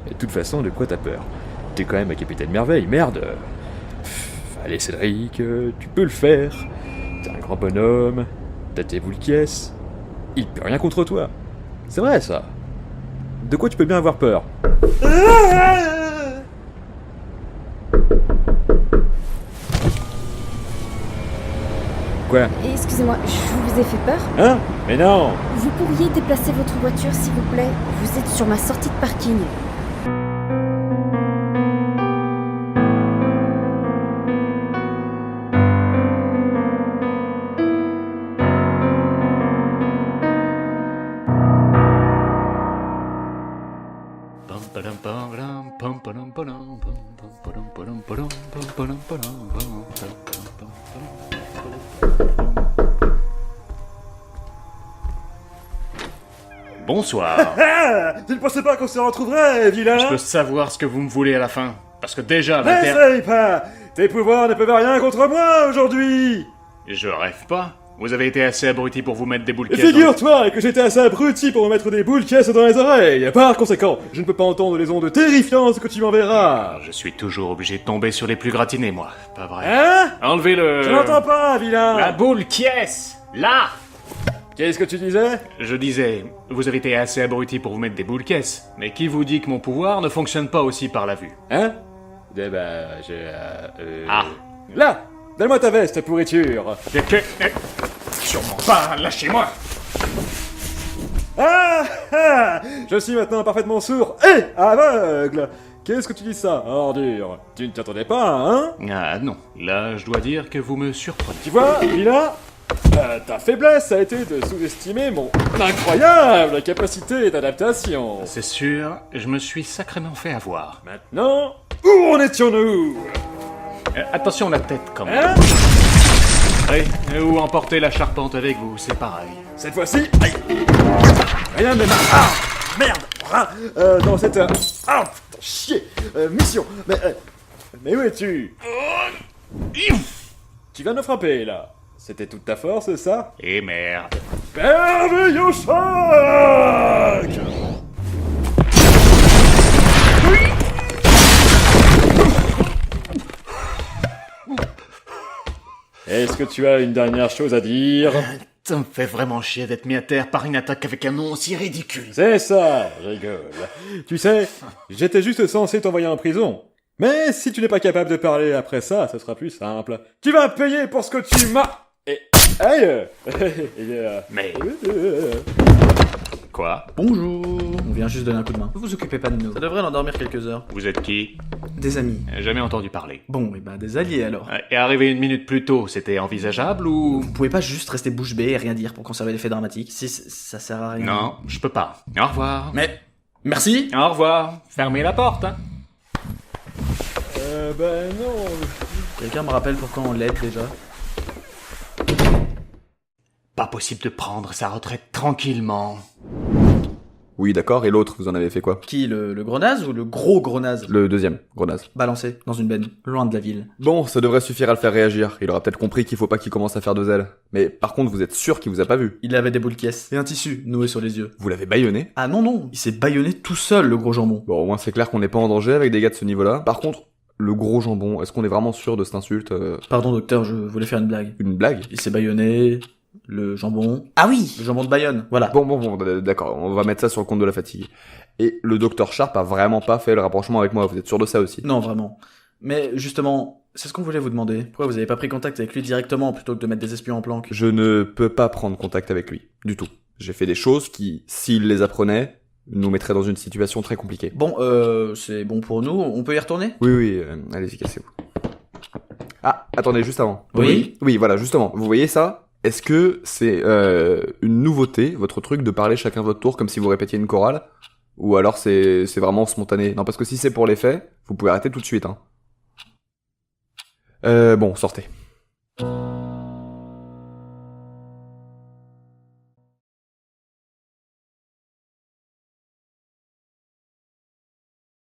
Et de toute façon, de quoi t'as peur? T'es quand même un capitaine merveille, merde. Allez Cédric, tu peux le faire. T'es un grand bonhomme, t'as tes boules qui est. Il peut rien contre toi. C'est vrai ça. De quoi tu peux bien avoir peur? Quoi? Excusez-moi, je vous ai fait peur? Hein? Mais non! Vous pourriez déplacer votre voiture s'il vous plaît? Vous êtes sur ma sortie de parking. Bonsoir. Ah! Tu ne pensais pas qu'on se retrouverait, vilain? Je peux savoir ce que vous me voulez à la fin. Parce que déjà, l'intérêt... N'essaye pas! Tes pouvoirs ne peuvent rien contre moi aujourd'hui! Je rêve pas. Vous avez été assez abruti pour vous mettre des boules Et caisses dans- figure-toi que j'étais assez abruti pour me mettre des boules caisses dans les oreilles. Par conséquent, je ne peux pas entendre les ondes terrifiantes que tu m'enverras. Je suis toujours obligé de tomber sur les plus gratinés, moi. Pas vrai. Hein? Enlevez le... Je n'entends pas, vilain! La boule qui est là. Qu'est-ce que tu disais? Je disais, vous avez été assez abruti pour vous mettre des boules caisses. Mais qui vous dit que mon pouvoir ne fonctionne pas aussi par la vue? Hein? Eh ben, Ah. Là! Donne-moi ta veste, pourriture! Sûrement pas, lâchez-moi. Ah! Ah! Je suis maintenant parfaitement sourd et aveugle! Qu'est-ce que tu dis ça, ordure? Tu ne t'y attendais pas, hein? Ah non, là je dois dire que vous me surprenez. Tu vois, Lila, ta faiblesse a été de sous-estimer mon incroyable capacité d'adaptation. C'est sûr, je me suis sacrément fait avoir. Maintenant, où en étions-nous? Attention la tête quand même. Hein? Ou emporter la charpente avec vous, c'est pareil. Cette fois-ci, aïe! Rien ne m'a... Ah! Merde! Ah! Dans cette... Ah! Putain, chier! Mission! Mais où es-tu? Tu viens de me frapper, là. C'était toute ta force, ça? Et merde. Merveilleux choc! Est-ce que tu as une dernière chose à dire? Ça me fait vraiment chier d'être mis à terre par une attaque avec un nom aussi ridicule. C'est ça, je rigole. Tu sais, j'étais juste censé t'envoyer en prison. Mais si tu n'es pas capable de parler après ça, ce sera plus simple. Tu vas payer pour ce que tu m'as... Et... Aïe! Mais... Quoi? Bonjour, on vient juste donner un coup de main. Ne vous occupez pas de nous. Ça devrait l'endormir quelques heures. Vous êtes qui? Des amis. Jamais entendu parler. Bon, et ben des alliés alors. Et arriver une minute plus tôt, c'était envisageable ou... Vous pouvez pas juste rester bouche bée et rien dire pour conserver l'effet dramatique. Si ça sert à rien. Non, je peux pas. Au revoir. Mais... Merci. Au revoir. Fermez la porte, hein. Ben non... Quelqu'un me rappelle pourquoi on l'aide déjà? Pas possible de prendre sa retraite tranquillement. Oui, d'accord, et l'autre, vous en avez fait quoi? Qui, le gros naze ou le gros naze? Le deuxième, gros naze. Balancé dans une benne, loin de la ville. Bon, ça devrait suffire à le faire réagir. Il aura peut-être compris qu'il faut pas qu'il commence à faire de zèle. Mais par contre, vous êtes sûr qu'il vous a pas vu? Il avait des boules caisses et un tissu noué sur les yeux. Vous l'avez bâillonné? Ah non, il s'est bâillonné tout seul, le gros jambon. Bon, au moins c'est clair qu'on n'est pas en danger avec des gars de ce niveau-là. Par contre, le gros jambon, est-ce qu'on est vraiment sûr de cette insulte? Pardon docteur, je voulais faire une blague. Une blague? Il s'est bâillonné... Le jambon... Ah oui, le jambon de Bayonne, voilà. Bon, d'accord, on va mettre ça sur le compte de la fatigue. Et le docteur Sharp a vraiment pas fait le rapprochement avec moi, vous êtes sûr de ça aussi? Non, vraiment. Mais justement, c'est ce qu'on voulait vous demander. Pourquoi vous avez pas pris contact avec lui directement plutôt que de mettre des espions en planque? Je ne peux pas prendre contact avec lui, du tout. J'ai fait des choses qui, s'il les apprenait, nous mettraient dans une situation très compliquée. Bon, c'est bon pour nous, on peut y retourner? Oui, allez-y, cassez-vous. Ah, attendez, juste avant. Oui? Oui, voilà, justement, vous voyez ça? Est-ce que c'est une nouveauté, votre truc, de parler chacun votre tour comme si vous répétiez une chorale? Ou alors c'est vraiment spontané? Non, parce que si c'est pour les faits, vous pouvez arrêter tout de suite, hein. Bon, sortez.